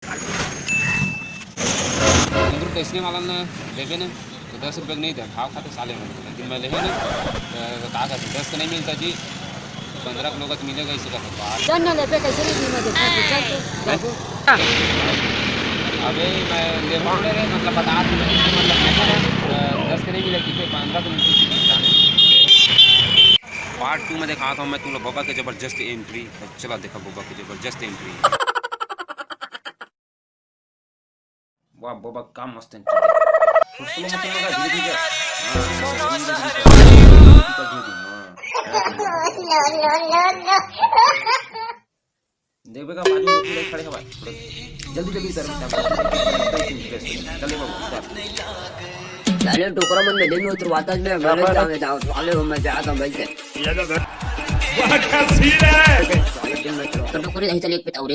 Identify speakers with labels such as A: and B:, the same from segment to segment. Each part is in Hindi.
A: अंगूर तो इसलिए मालूम ना देवे ना तो 10 रुपये नहीं दे भाव खाते साले में लेकिन मैं ले ना कहा था 10 का नहीं मिलता जी 15 किलो का तो मिलेगा इसी का तो बात
B: कैसे
A: अबे मैं ले रहे मतलब बता मतलब मैं 10 का नहीं मिला कि 15 का मिलती पार्ट 2 में दिखाता हूँ मैं तुम लोग बोबा के जबरदस्त एंट्री। चला देखा बोबा की जबरदस्त एंट्री। वाह बोबा का मस्त एंट्री देखेगा बाजू में पूरे खड़े हवा जल्दी जल्दी कर चले बाबू
B: चाले टोकरा मन में दिन में उतरवाता मैं घर जावे जाओ साले मैं जाता भाई के ये तो वाह क्या सीन है तो टोकरे नहीं चले एक पे ताउरे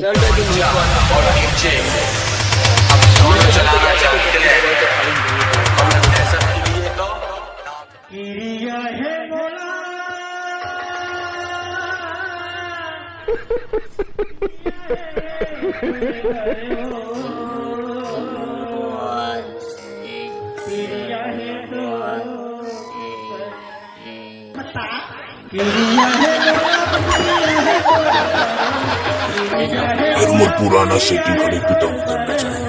B: अब चला ऐसा किरिया है मोला
C: उम्र पुराना सेटिंग खड़े पिता उतरना चाहिए।